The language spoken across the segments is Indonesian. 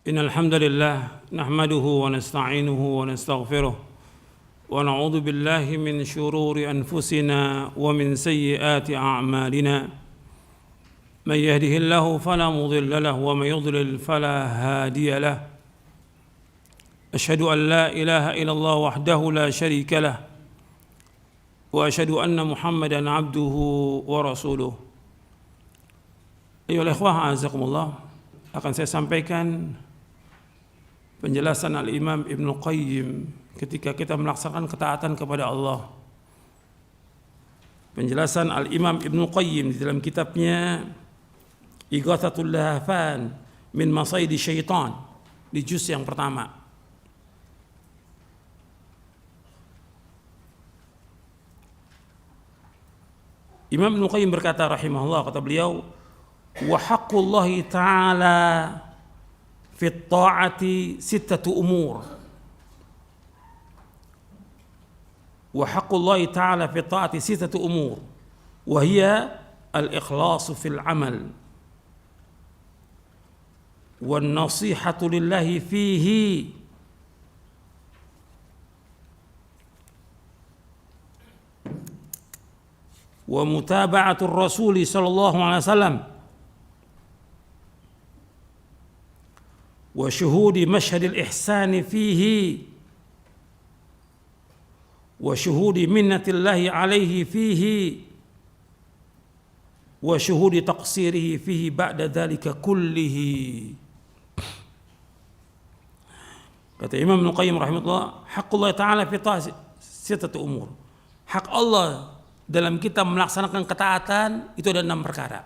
إن الحمد لله نحمده ونستعينه ونستغفره ونعوذ بالله من شرور أنفسنا ومن سيئات أعمالنا من يهده الله فلا مضل له ومن يضلل فلا هادي له أشهد أن لا إله إلا الله وحده لا شريك له وأشهد أن محمدا عبده ورسوله. Ayolah ikhwah azakumullah, akan saya sampaikan penjelasan Al-Imam Ibnu Qayyim ketika kita melaksanakan ketaatan kepada Allah. Penjelasan Al-Imam Ibnu Qayyim di dalam kitabnya Ighathatul Lahafan min Masayidi Syaitan di juz yang pertama. Imam Ibnu Qayyim berkata rahimahullah, kata beliau, wa haqqullahi ta'ala fi ta'ati sittatu umur. Wa haqqullahi ta'ala fi ta'ati sittatu umur. Wa hiya al-ikhlasu fil amal. Wa nasihatu lillahi fihi. Wa mutaba'atul rasuli sallallahu alaihi wasallam. وشهود مشهد الإحسان فيه وشهود منة الله عليه فيه وشهود تقصيره فيه بعد ذلك كله. Kata Imam Ibnu Qayyim rahimahullah, haqqullah ta'ala fi sittatu umur. Hak Allah dalam kita melaksanakan ketaatan itu ada 6 perkara.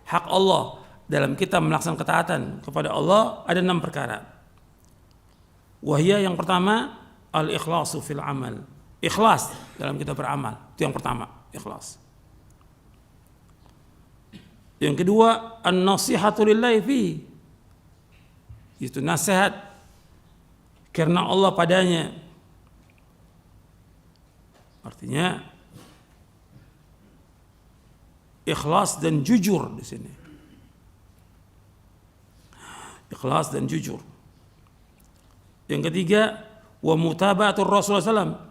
Hak Allah dalam kita melaksanakan ketaatan kepada Allah ada 6 perkara. Wahia, yang pertama, al-ikhlasu fil amal. Ikhlas dalam kita beramal. Itu yang pertama, ikhlas. Yang kedua, an-nasihatu lillahi fi. Itu nasihat karena Allah padanya. Artinya ikhlas dan jujur di sini. Ikhlas dan jujur. Yang ketiga, wa mutaba'atur Rasulullah SAW,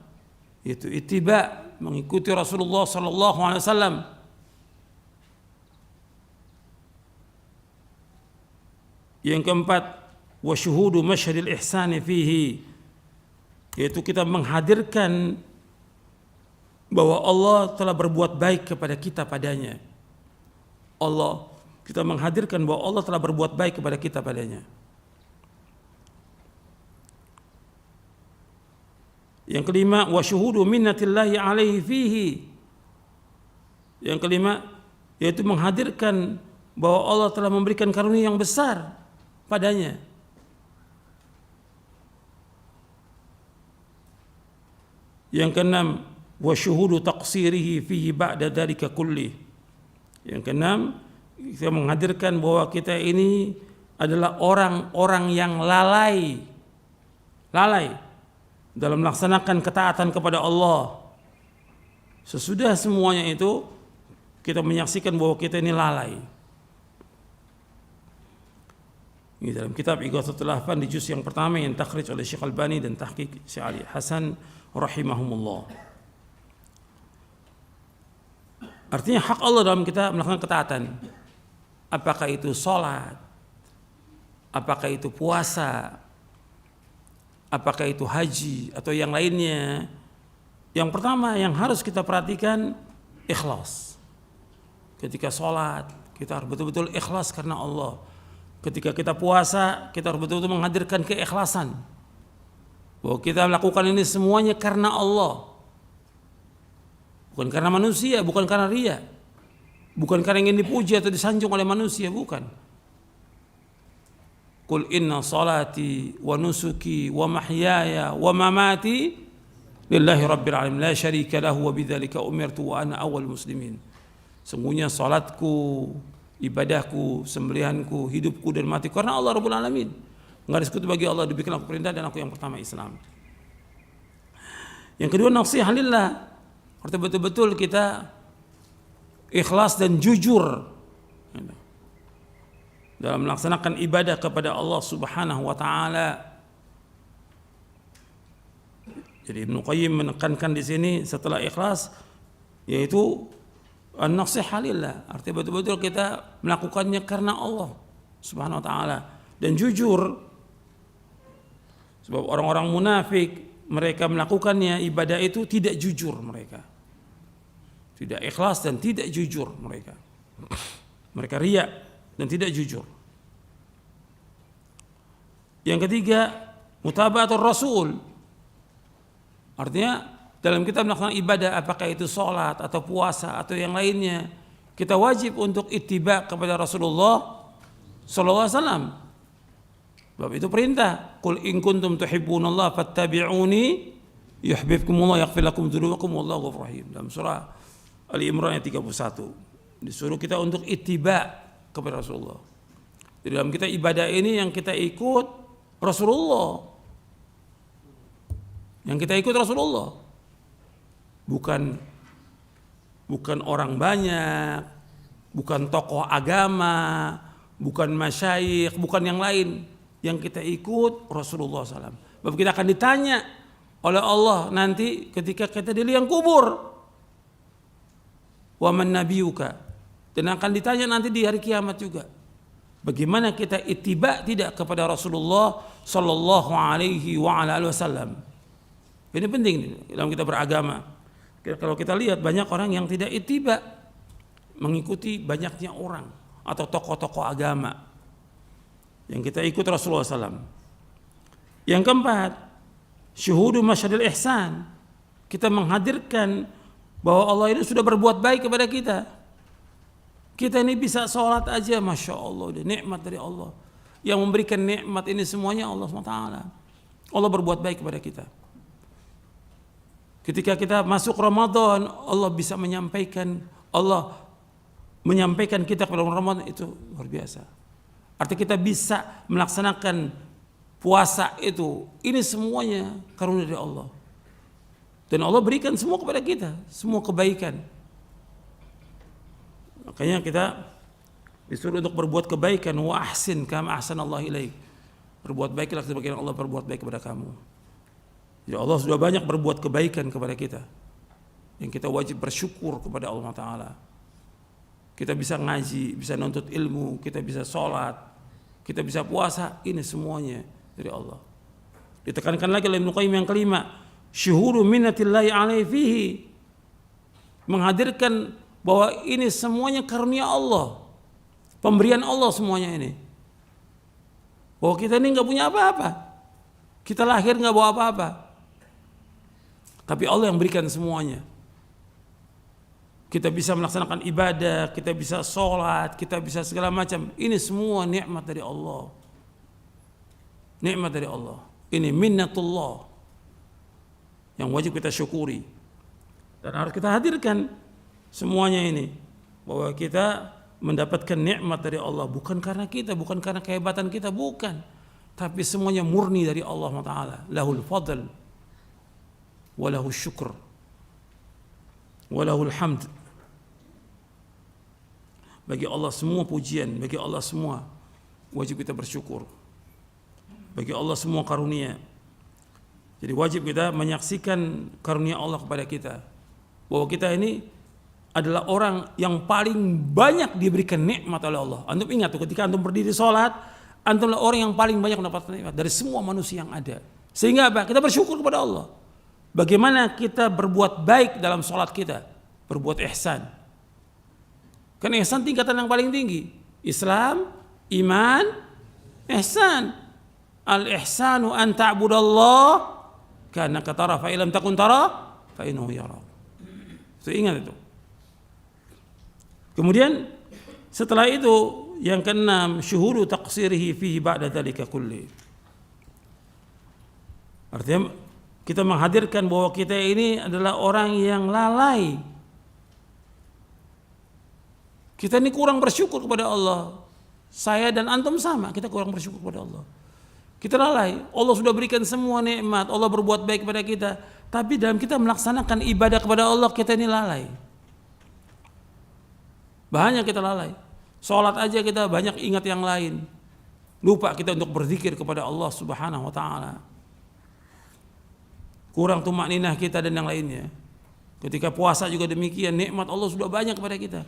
itu ittiba, mengikuti Rasulullah sallallahu alaihi wasallam. Yang keempat, wa syuhudu masyhadil ihsani fihi, yaitu kita menghadirkan bahwa Allah telah berbuat baik kepada kita padanya. Kita menghadirkan bahwa Allah telah berbuat baik kepada kita padanya. Yang kelima, wa syuhudu minnatillahi alaihi fihi. Yang kelima, yaitu menghadirkan bahwa Allah telah memberikan karunia yang besar padanya. Yang keenam, wa syuhudu taqsirihi fihi ba'da dzalika kulli. Yang keenam, kita menghadirkan bahwa kita ini adalah orang-orang yang lalai dalam melaksanakan ketaatan kepada Allah. Sesudah semuanya itu, kita menyaksikan bahwa kita ini lalai. Ini dalam kitab Ighathatul Lahafan di juz yang pertama yang takhrij oleh Syekh Albani dan tahqiq Syekh Ali Hasan rahimahumullah. Artinya hak Allah dalam kita melakukan ketaatan. Apakah itu sholat, apakah itu puasa, apakah itu haji atau yang lainnya. Yang pertama yang harus kita perhatikan, ikhlas. Ketika sholat, kita harus betul-betul ikhlas karena Allah. Ketika kita puasa, kita harus betul-betul menghadirkan keikhlasan, bahwa kita melakukan ini semuanya karena Allah, bukan karena manusia, bukan karena riya, bukan karena ingin dipuji atau disanjung oleh manusia, bukan. Qul inna salati wa nusuki wa mahyaya wa mamati lillahi rabbil alamin la syarika lahu wa bidzalika umirtu wa ana awwal muslimin. Sungguhnya salatku, ibadahku, sembelihanku, hidupku dan matiku karena Allah Rabbul Alamin. Enggak ada sekutu bagi Allah, diberikan aku perintah dan aku yang pertama Islam. Yang kedua, nasihat lillah. Artinya betul-betul kita ikhlas dan jujur dalam melaksanakan ibadah kepada Allah Subhanahu wa taala. Jadi Ibnu Qayyim menekankan di sini setelah ikhlas yaitu an-nasihah lillah, artinya betul-betul kita melakukannya karena Allah Subhanahu wa taala dan jujur. Sebab orang-orang munafik mereka melakukannya ibadah itu tidak jujur mereka. Tidak ikhlas dan tidak jujur mereka. Mereka riya dan tidak jujur. Yang ketiga, mutaba'atur rasul. Artinya dalam kita melakukan ibadah, apakah itu sholat atau puasa atau yang lainnya, kita wajib untuk ittiba kepada Rasulullah sallallahu alaihi wasallam. Sebab itu perintah, qul in kuntum tuhibbunallaha fattabi'uni yuhibbukumullah yaghfir lakum dzunubakum wallahu ghafurur rahim. Dalam surah Ali Imran ayat 31 disuruh kita untuk ittiba kepada Rasulullah. Di dalam kita ibadah ini yang kita ikut Rasulullah. Yang kita ikut Rasulullah. Bukan orang banyak, bukan tokoh agama, bukan masyayikh, bukan yang lain. Yang kita ikut Rasulullah SAW. Sebab kita akan ditanya oleh Allah nanti ketika kita di liang kubur. Wa man nabiyuka. Dan akan ditanya nanti di hari kiamat juga. Bagaimana kita ittiba tidak kepada Rasulullah sallallahu alaihi wa ala alihi wasallam. Ini penting dalam kita beragama. Kalau kita lihat banyak orang yang tidak ittiba, mengikuti banyaknya orang atau tokoh-tokoh agama. Yang kita ikut Rasulullah SAW. Yang keempat, syuhudu masyadil ihsan. Kita menghadirkan bahwa Allah ini sudah berbuat baik kepada kita. Kita ini bisa sholat aja, Masya Allah, nikmat dari Allah. Yang memberikan nikmat ini semuanya Allah SWT. Allah berbuat baik kepada kita. Ketika kita masuk Ramadan, Allah bisa menyampaikan, Allah menyampaikan kita kepada Ramadan, itu luar biasa. Artinya kita bisa melaksanakan puasa itu. Ini semuanya karunia dari Allah. Dan Allah berikan semua kepada kita, semua kebaikan. Makanya kita disuruh untuk berbuat kebaikan. Wa ahsin kama ahsanallahu ilaik. Berbuat baiklah sebagaimana Allah berbuat baik kepada kamu. Ya Allah sudah banyak berbuat kebaikan kepada kita. Yang kita wajib bersyukur kepada Allah Ta'ala. Kita bisa ngaji, bisa nuntut ilmu, kita bisa sholat, kita bisa puasa. Ini semuanya dari Allah. Ditekankan lagi oleh Ibnu Qayyim yang kelima, syuhuru minnatillahi alaihi fihi. Menghadirkan bahwa ini semuanya karunia Allah, pemberian Allah semuanya ini. Bahwa kita ini nggak punya apa-apa, kita lahir nggak bawa apa-apa, tapi Allah yang berikan semuanya. Kita bisa melaksanakan ibadah, kita bisa sholat, kita bisa segala macam. Ini semua nikmat dari Allah. Nikmat dari Allah. Ini minnatullah yang wajib kita syukuri. Dan harus kita hadirkan semuanya ini. Bahwa kita mendapatkan nikmat dari Allah. Bukan karena kita, bukan karena kehebatan kita, bukan. Tapi semuanya murni dari Allah Ta'ala. Lahul fadl. Walahul syukur. Walahul hamd. Bagi Allah semua pujian, bagi Allah semua wajib kita bersyukur. Bagi Allah semua karunia. Jadi wajib kita menyaksikan karunia Allah kepada kita. Bahwa kita ini adalah orang yang paling banyak diberikan nikmat oleh Allah. Antum ingat tuh ketika antum berdiri sholat, antum adalah orang yang paling banyak mendapatkan nikmat dari semua manusia yang ada. Sehingga apa? Kita bersyukur kepada Allah. Bagaimana kita berbuat baik dalam sholat kita, berbuat ihsan. Karena ihsan tingkatan yang paling tinggi. Islam, iman, ihsan. Al-ihsanu an ta'budallah kana katara fa illam takun tara fa innahu yara. So, ingat itu. Kemudian setelah itu yang keenam, syuhudu taqsirihi fihi ba'da dzalika kulli. Artinya kita menghadirkan bahwa kita ini adalah orang yang lalai. Kita ini kurang bersyukur kepada Allah. Saya dan antum sama, kita kurang bersyukur kepada Allah. Kita lalai. Allah sudah berikan semua nikmat, Allah berbuat baik kepada kita. Tapi dalam kita melaksanakan ibadah kepada Allah, kita ini lalai. Banyak kita lalai. Sholat aja kita banyak ingat yang lain. Lupa kita untuk berzikir kepada Allah Subhanahu wa taala. Kurang tumakninah kita dan yang lainnya. Ketika puasa juga demikian, nikmat Allah sudah banyak kepada kita.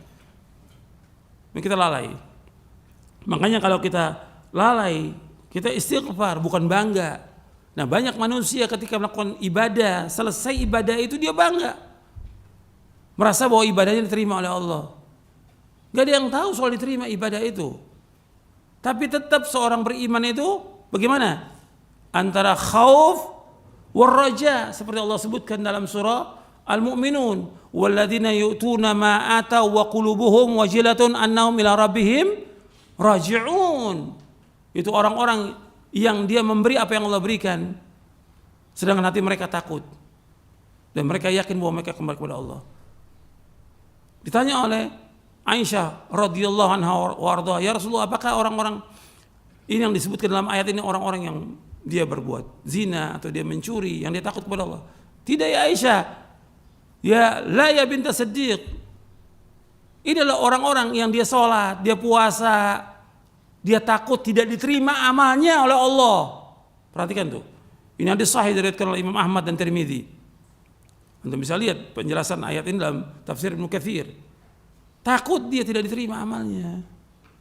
Dan kita lalai. Makanya kalau kita lalai, kita istighfar, bukan bangga. Nah, banyak manusia ketika melakukan ibadah, selesai ibadah itu dia bangga. Merasa bahwa ibadahnya diterima oleh Allah. Gak ada yang tahu soal diterima ibadah itu. Tapi tetap seorang beriman itu bagaimana? Antara khauf war raja, seperti Allah sebutkan dalam surah Al-Mu'minun, walladzina yu'tuna ma atau wa qulubuhum wajilatun annahum ila rabbihim raji'un. Itu orang-orang yang dia memberi apa yang Allah berikan, sedangkan hati mereka takut dan mereka yakin bahwa mereka kembali kepada Allah. Ditanya oleh Aisyah radhiyallahu anha warda, ya Rasulullah, apakah orang-orang ini yang disebutkan dalam ayat ini orang-orang yang dia berbuat zina atau dia mencuri, yang dia takut kepada Allah? Tidak ya Aisyah, ya la ya binta Siddiq. Ini adalah orang-orang yang dia sholat, dia puasa, dia takut tidak diterima amalnya oleh Allah. Perhatikan tuh. Ini hadis sahih diriwayatkan oleh Imam Ahmad dan Tirmidzi. Anda bisa lihat penjelasan ayat ini dalam tafsir Ibnu Katsir. Takut dia tidak diterima amalnya.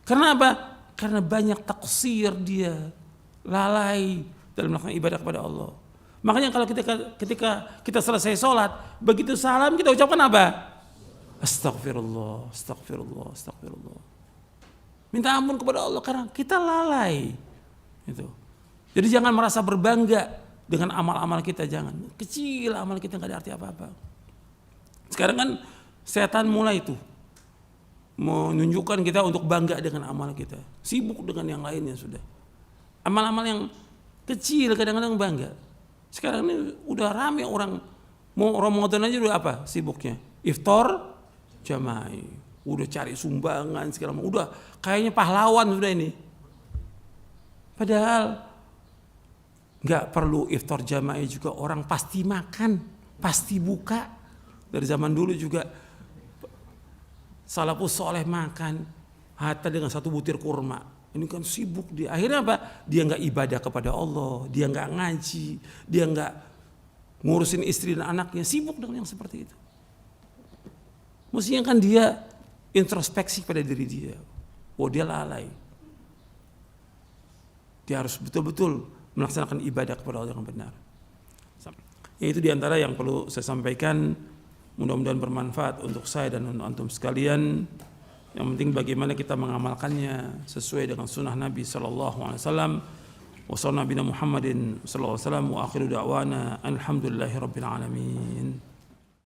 Karena apa? Karena banyak taksir dia, lalai dalam melakukan ibadah kepada Allah. Makanya kalau ketika kita selesai sholat, begitu salam kita ucapkan apa? Astagfirullah, astagfirullah, astagfirullah. Minta ampun kepada Allah karena kita lalai. Gitu. Jadi jangan merasa berbangga dengan amal-amal kita, jangan. Kecil amal kita nggak ada arti apa-apa. Sekarang kan setan mulai tuh menunjukkan kita untuk bangga dengan amal kita, sibuk dengan yang lainnya sudah. Amal-amal yang kecil kadang-kadang bangga. Sekarang ini udah rame orang mau Ramadan aja udah apa sibuknya? Iftar jama'i, udah cari sumbangan segala macam, udah kayaknya pahlawan sudah ini. Padahal nggak perlu iftar jama'i juga, orang pasti makan, pasti buka. Dari zaman dulu juga salafus soleh makan hatta dengan satu butir kurma. Ini kan sibuk dia. Akhirnya apa? Dia nggak ibadah kepada Allah, dia nggak ngaji, dia nggak ngurusin istri dan anaknya, sibuk dengan yang seperti itu. Mestinya kan dia introspeksi pada diri dia. Oh, dia lalai. Dia harus betul-betul melaksanakan ibadah kepada Allah yang benar. Itu diantara yang perlu saya sampaikan. Mudah-mudahan bermanfaat untuk saya dan untuk antum sekalian. Yang penting bagaimana kita mengamalkannya sesuai dengan sunnah Nabi sallallahu alaihi wasallam. Wa sallallahu Muhammadin sallallahu alaihi wasallam wa akhiru da'wana alhamdulillahirabbil alamin.